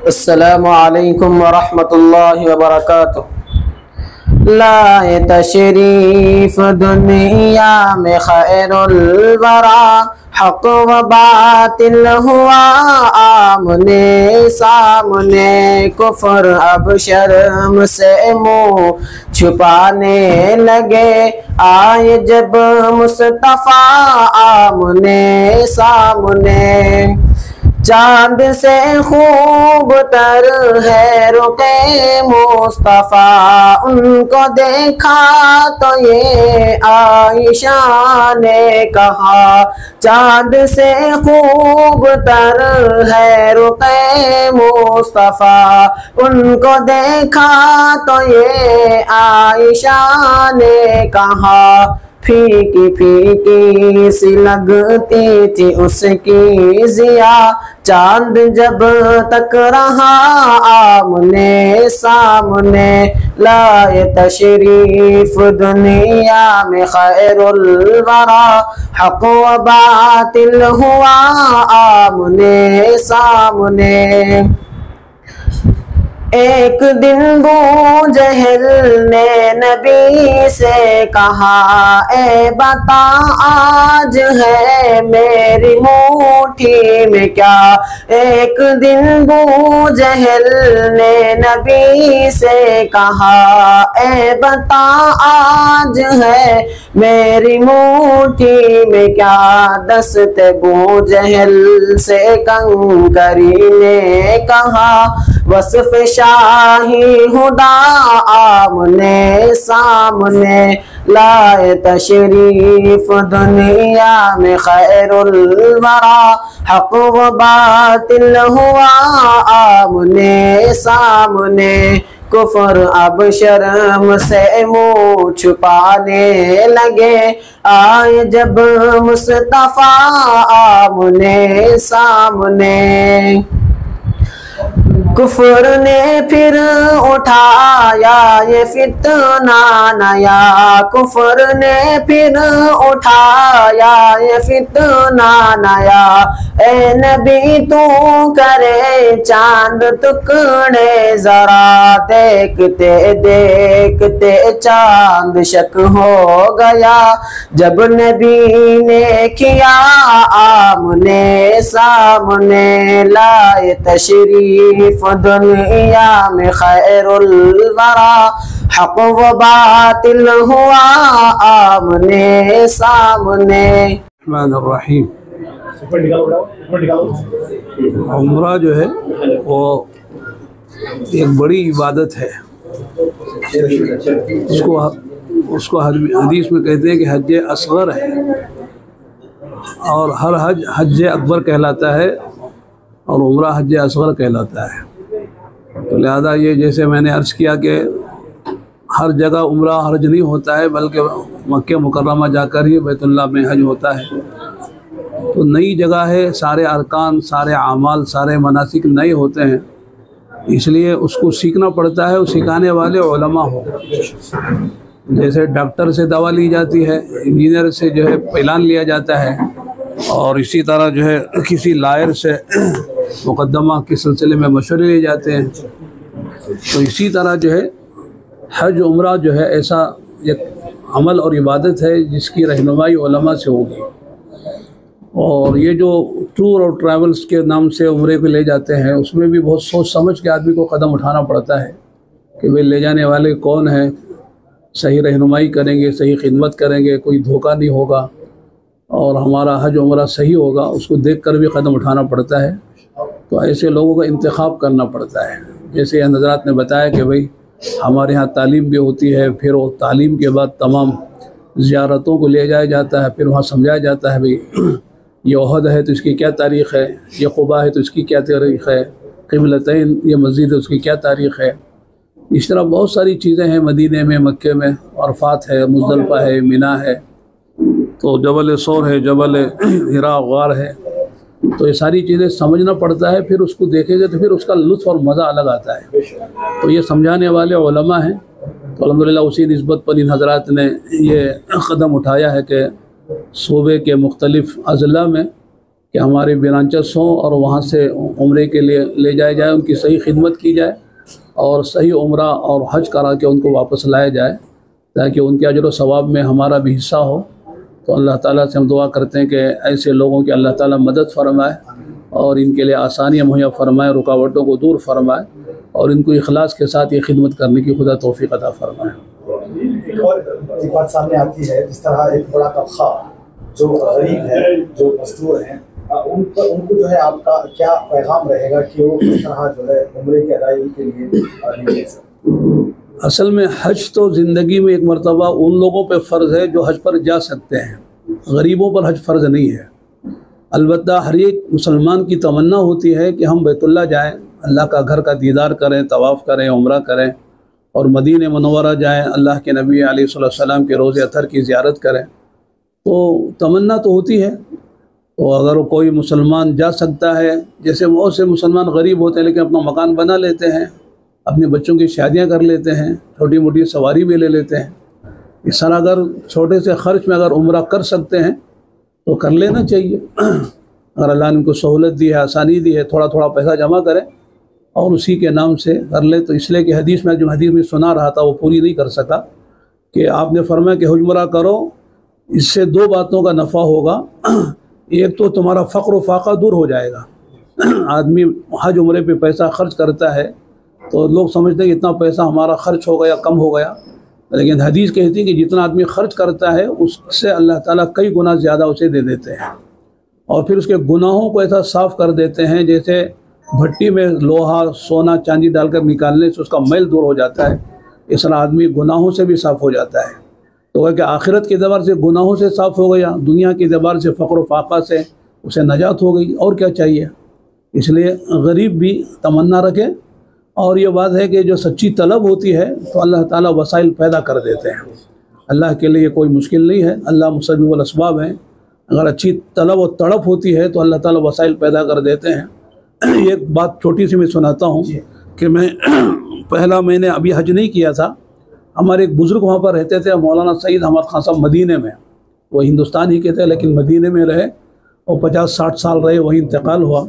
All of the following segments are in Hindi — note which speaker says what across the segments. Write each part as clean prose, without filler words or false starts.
Speaker 1: अस्सलामु अलैकुम वरहमतुल्लाहि वबरकातुह। लाए तशरीफ दुनिया में खैरुल वरा, हक व बातिल हुआ आमने सामने। कुफर अब शर्म से मुँह छुपाने लगे, आए जब मुस्तफा आमने सामने। चांद से खूब तर है रुके मुस्तफा, उनको देखा तो ये आयशा ने कहा। चांद से खूब तर है रुके मुस्तफा, उनको देखा तो ये आयशा ने कहा। फीकी फीकी सी लगती थी उसकी जिया, चांद जब तक रहा आमने सामने। लाए तशरीफ दुनिया में खैरुल वरा, हक व बातिल हुआ आमने सामने। एक दिन अबू जहल ने नबी से कहा, ए बता आज है मेरी मुट्ठी में क्या। एक दिन अबू जहल ने नबी से कहा, ए बता आज है मेरी मुट्ठी में क्या। दस्त अबू जहल से कंकरी ने कहा, वस्फ शाही हुदा आमने सामने। लाए तशरीफ दुनिया में खैरुल वरा, हक व बातिल हुआ आमने सामने। कुफर अब शर्म से मुँह छुपाने लगे, आए जब मुस्तफा आमने सामने। कुफर ने फिर उठाया ये फितना नया, कुफर ने फिर उठाया ये फितना नया। ए नबी तू करे चांद टुकड़े जरा, देखते देखते चांद शक हो गया। जब नबी ने किया आमने सामने, लाए तशरीफ दुनिया में खैरुल वरा, हक व बातिल हुआ आमने सामने।
Speaker 2: रहीम। उम्रा जो है वो एक बड़ी इबादत है। उसको हदीस में कहते हैं कि हज असगर है, और हर हज हज अकबर कहलाता है और उम्रा हज असगर कहलाता है। तो लिहाजा ये जैसे मैंने अर्ज़ किया कि हर जगह उम्रा हज नहीं होता है, बल्कि मक्के मुकर्रमा जाकर ही बैतुल्लाह में हज होता है। तो नई जगह है, सारे अरकान, सारे आमाल, सारे मनासिक नए होते हैं, इसलिए उसको सीखना पड़ता है। और सिखाने वाले उलमा हो। जैसे डॉक्टर से दवा ली जाती है, इंजीनियर से जो है प्लान लिया जाता है, और इसी तरह जो है किसी लायर से मुकदमा के सिलसिले में मशवरे लिए जाते हैं। तो इसी तरह जो है हज उम्रा जो है ऐसा एक अमल और इबादत है जिसकी रहनुमाई उलमा से होगी। और ये जो टूर और ट्रैवल्स के नाम से उम्रे को ले जाते हैं, उसमें भी बहुत सोच समझ के आदमी को कदम उठाना पड़ता है कि भाई ले जाने वाले कौन हैं, सही रहनुमाई करेंगे, सही खिदमत करेंगे, कोई धोखा नहीं होगा और हमारा हज उम्रा सही होगा, उसको देख कर भी कदम उठाना पड़ता है। तो ऐसे लोगों का इंतखाब करना पड़ता है। जैसे हज़रात ने बताया कि भाई हमारे यहाँ तालीम भी होती है, फिर वो तालीम के बाद तमाम ज़ियारतों को ले जाया जाता है, फिर वहाँ समझाया जाता है भाई ये ओहद है तो इसकी क्या तारीख़ है, ये क़ुबा है तो इसकी क्या तारीख़ है, क़िबलतैन ये मस्जिद है उसकी क्या तारीख़ है। इस तरह बहुत सारी चीज़ें हैं मदीने में, मक्के में, अरफात है, मुज़दलिफ़ा है, मिना है, तो जबल सौर है, जबल हिरा गार है। तो ये सारी चीज़ें समझना पड़ता है, फिर उसको देखेंगे तो फिर उसका लुत्फ़ और मज़ा अलग आता है। तो ये समझाने वाले उलमा हैं। तो अल्हम्दुलिल्लाह उसी निस्बत पर इन हज़रात ने ये कदम उठाया है कि सूबे के मुख्तलिफ़ अज़ला में कि हमारे ब्रांचेस हों और वहाँ से उम्रे के लिए ले जाया जाए, उनकी सही खिदमत की जाए और सही उम्रा और हज करा के उनको वापस लाया जाए, ताकि उनके अजर व सवाब में हमारा भी हिस्सा हो। तो अल्लाह ताला से हम दुआ करते हैं कि ऐसे लोगों की अल्लाह ताला मदद फरमाए और इनके लिए आसानियाँ मुहैया फरमाए, रुकावटों को दूर फरमाए और इनको इखलास के साथ ये खिदमत करने की खुदा तौफीक अता फरमाए।
Speaker 3: एक और बात सामने आती है, जिस तरह एक बड़ा तबका जो गरीब है, जो मजदूर हैं, उनको जो है आपका क्या पैगाम रहेगा कि वो किस तरह जो है उम्रे की अदायगी के लिए निकले?
Speaker 2: असल में हज तो ज़िंदगी में एक मरतबा उन लोगों पे फ़र्ज़ है जो हज पर जा सकते हैं, गरीबों पर हज फ़र्ज़ नहीं है। अलबत्ता हर एक मुसलमान की तमन्ना होती है कि हम बैतुल्लाह जाएं, अल्लाह का घर का दीदार करें, तवाफ़ करें, उम्रा करें और मदीने मुनव्वरा जाएं, अल्लाह के नबी अलैहिस्सलाम के रोज़े अतर की ज़ियारत करें। तो तमन्ना तो होती है। तो अगर कोई मुसलमान जा सकता है, जैसे बहुत से मुसलमान गरीब होते हैं लेकिन अपना मकान बना लेते हैं, अपने बच्चों की शादियां कर लेते हैं, छोटी मोटी सवारी भी ले लेते हैं, इस तरह अगर छोटे से ख़र्च में अगर उम्रा कर सकते हैं तो कर लेना चाहिए। अगर अल्लाह ने उनको सहूलत दी है, आसानी दी है, थोड़ा थोड़ा पैसा जमा करें और उसी के नाम से कर ले। तो इसलिए कि हदीस में जो हदीस में सुना रहा था वो पूरी नहीं कर सका कि आपने फरमाया कि हुजमरा करो, इससे दो बातों का नफ़ा होगा। एक तो तुम्हारा फ़क्र व फाका दूर हो जाएगा। आदमी हज उम्रे पे पैसा खर्च करता है तो लोग समझते हैं कि इतना पैसा हमारा खर्च हो गया, कम हो गया, लेकिन हदीस कहती है कि जितना आदमी खर्च करता है उससे अल्लाह ताला कई गुना ज़्यादा उसे दे देते हैं और फिर उसके गुनाहों को ऐसा साफ़ कर देते हैं जैसे भट्टी में लोहा, सोना, चांदी डालकर निकालने से उसका मैल दूर हो जाता है। इस तरह आदमी गुनाहों से भी साफ़ हो जाता है। तो वह कि आखिरत के एतबार से गुनाहों से साफ़ हो गया, दुनिया के एतबार से फ़क्र फाका से उसे नजात हो गई, और क्या चाहिए। इसलिए गरीब भी तमन्ना रखे और ये बात है कि जो सच्ची तलब होती है तो अल्लाह ताला वसाइल पैदा कर देते हैं। अल्लाह के लिए कोई मुश्किल नहीं है, अल्लाह मुसब्बिबुल असबाब हैं। अगर अच्छी तलब और तड़प होती है तो अल्लाह ताला वसाइल पैदा कर देते हैं। एक बात छोटी सी मैं सुनाता हूँ कि मैं पहला मैंने अभी हज नहीं किया था, हमारे एक बुज़ुर्ग वहाँ पर रहते थे, मौलाना सईद अहमद खान साहब, मदीने में। वो हिंदुस्तान ही के थे लेकिन मदीने में रहे और 50-60 साल रहे, वहीं इंतकाल हुआ।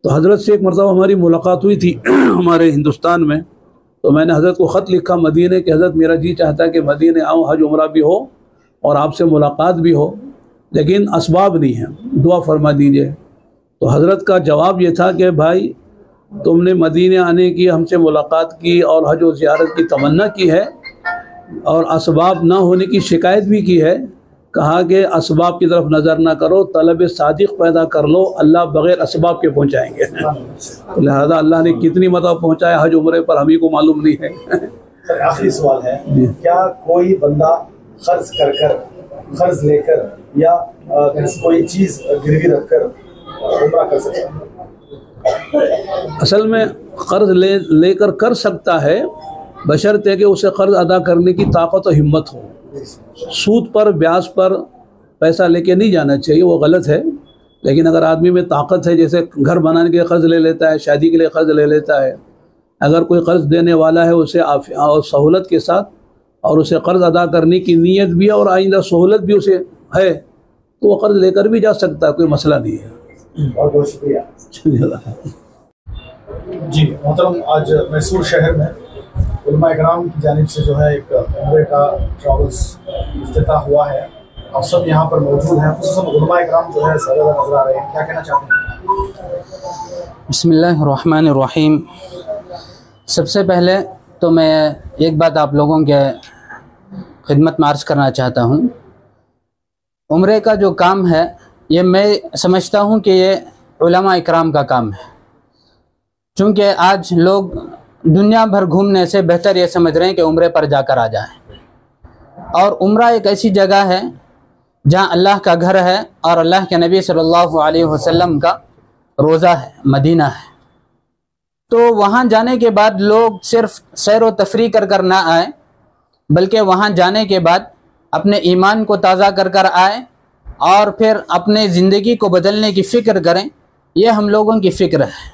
Speaker 2: तो हज़रत से एक मरतबा हमारी मुलाकात हुई थी हमारे हिंदुस्तान में। तो मैंने हज़रत को ख़त लिखा मदीने कि हज़रत मेरा जी चाहता है कि मदीने आऊँ, हज उम्रा भी हो और आपसे मुलाकात भी हो, लेकिन असबाब नहीं है, दुआ फरमा दीजिए। तो हज़रत का जवाब ये था कि भाई तुमने मदीने आने की, हमसे मुलाकात की और हज और ज़ियारत की तमन्ना की है और असबाब ना होने की शिकायत भी की है। कहा कि असबाब की तरफ नज़र ना करो, तलब सादिक पैदा कर लो, अल्लाह बग़ैर असबाब के पहुँचाएँगे। लिहाजा अल्लाह ने कितनी मदद पहुँचाया हज उम्रे पर हम ही को मालूम नहीं है।
Speaker 3: आखिरी सवाल है, क्या कोई बंदा कर्ज लेकर या कोई चीज़ गिरवी रखकर उम्रा कर सकता है?
Speaker 2: असल में कर्ज लेकर कर सकता है, बशर्ते कि उसे कर्ज अदा करने की ताकत और हिम्मत हो। सूद पर, ब्याज पर पैसा लेके नहीं जाना चाहिए, वो गलत है। लेकिन अगर आदमी में ताकत है, जैसे घर बनाने के लिए कर्ज ले लेता है, शादी के लिए कर्ज ले लेता है, अगर कोई कर्ज देने वाला है उसे और सहूलत के साथ और उसे कर्ज अदा करने की नीयत भी है और आइंदा सहूलत भी उसे है तो वो कर्ज लेकर भी जा सकता है, कोई मसला नहीं है।
Speaker 3: बहुत बहुत शुक्रिया जी मोहतरम। आज मैसूर शहर में उलमा इकराम की जानिब से जो है एक उम्रे का ट्रैवल्स इफ्तिताह हुआ है। आप सब यहाँ पर मौजूद हैं, खुसूसन उलमा इकराम जो है ज़्यादा नजर आ रहे हैं, क्या कहना चाहते हैं?
Speaker 4: बिस्मिल्लाहिर्रहमानिर्रहीम। सबसे पहले तो मैं एक बात आप लोगों के खिदमत में अर्ज़ करना चाहता हूँ। उम्रे का जो काम है ये मैं समझता हूँ कि ये उलमा इकराम का काम है, चूँकि आज लोग दुनिया भर घूमने से बेहतर ये समझ रहे हैं कि उम्रे पर जाकर आ जाएं। और उम्रा एक ऐसी जगह है जहाँ अल्लाह का घर है और अल्लाह के नबी सल्लल्लाहु अलैहि वसल्लम का रोज़ा है, मदीना है। तो वहाँ जाने के बाद लोग सिर्फ सैर व तफरी कर ना आए, बल्कि वहाँ जाने के बाद अपने ईमान को ताज़ा कर आए और फिर अपने ज़िंदगी को बदलने की फ़िक्र करें। ये हम लोगों की फ़िक्र है,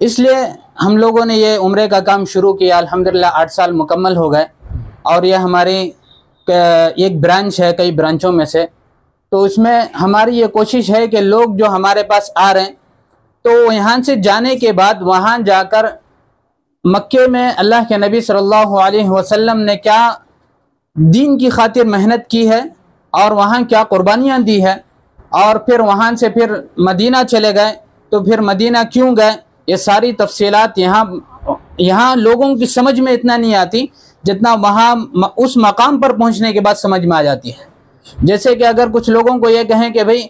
Speaker 4: इसलिए हम लोगों ने ये उम्रे का काम शुरू किया। अल्हम्दुलिल्लाह 8 साल मुकम्मल हो गए और ये हमारी एक ब्रांच है कई ब्रांचों में से। तो उसमें हमारी ये कोशिश है कि लोग जो हमारे पास आ रहे हैं तो यहाँ से जाने के बाद वहाँ जाकर मक्के में अल्लाह के नबी सल्लल्लाहु अलैहि वसल्लम ने क्या दीन की खातिर मेहनत की है और वहाँ क्या कुर्बानियाँ दी है, और फिर वहाँ से फिर मदीना चले गए तो फिर मदीना क्यों गए, ये सारी तफसीलात यहाँ लोगों की समझ में इतना नहीं आती जितना वहाँ उस मकाम पर पहुँचने के बाद समझ में आ जाती है। जैसे कि अगर कुछ लोगों को ये कहें कि भाई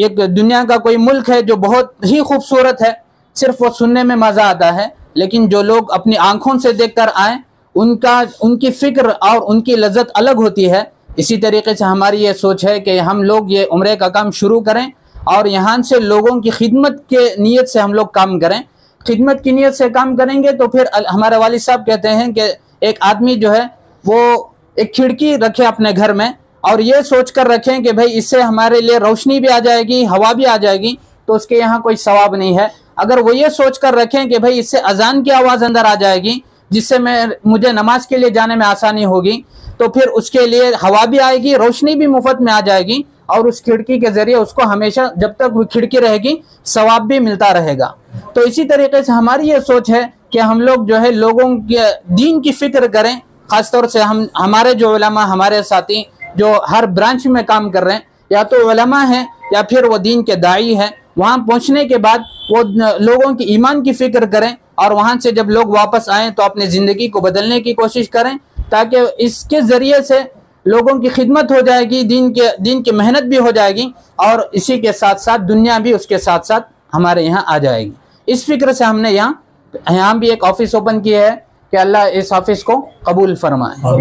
Speaker 4: एक दुनिया का कोई मुल्क है जो बहुत ही खूबसूरत है, सिर्फ वो सुनने में मज़ा आता है, लेकिन जो लोग अपनी आंखों से देखकर आए उनकी फ़िक्र और उनकी लज्जत अलग होती है। इसी तरीके से हमारी ये सोच है कि हम लोग ये उम्रे का काम शुरू करें और यहाँ से लोगों की खिदमत के नीयत से हम लोग काम करें। खिदमत की नीयत से काम करेंगे तो फिर हमारे वालिद साहब कहते हैं कि एक आदमी जो है वो एक खिड़की रखे अपने घर में और ये सोच कर रखें कि भाई इससे हमारे लिए रोशनी भी आ जाएगी, हवा भी आ जाएगी, तो उसके यहाँ कोई सवाब नहीं है। अगर वो ये सोच कर रखें कि भाई इससे अजान की आवाज़ अंदर आ जाएगी जिससे मुझे नमाज के लिए जाने में आसानी होगी, तो फिर उसके लिए हवा भी आएगी, रोशनी भी मुफ्त में आ जाएगी और उस खिड़की के ज़रिए उसको हमेशा जब तक वो खिड़की रहेगी सवाब भी मिलता रहेगा। तो इसी तरीके से हमारी ये सोच है कि हम लोग जो है लोगों के दीन की फ़िक्र करें। ख़ासतौर से हमारे जो उलमा, हमारे साथी जो हर ब्रांच में काम कर रहे हैं, या तो उलमा हैं या फिर वो दीन के दाई हैं, वहाँ पहुँचने के बाद वो लोगों की ईमान की फ़िक्र करें और वहाँ से जब लोग वापस आएँ तो अपनी ज़िंदगी को बदलने की कोशिश करें, ताकि इसके ज़रिए से लोगों की खिदमत हो जाएगी, दीन की मेहनत भी हो जाएगी और इसी के साथ साथ दुनिया भी उसके साथ साथ हमारे यहाँ आ जाएगी। इस फिक्र से हमने यहाँ भी एक ऑफिस ओपन किया है कि अल्लाह इस ऑफिस को कबूल फरमाए।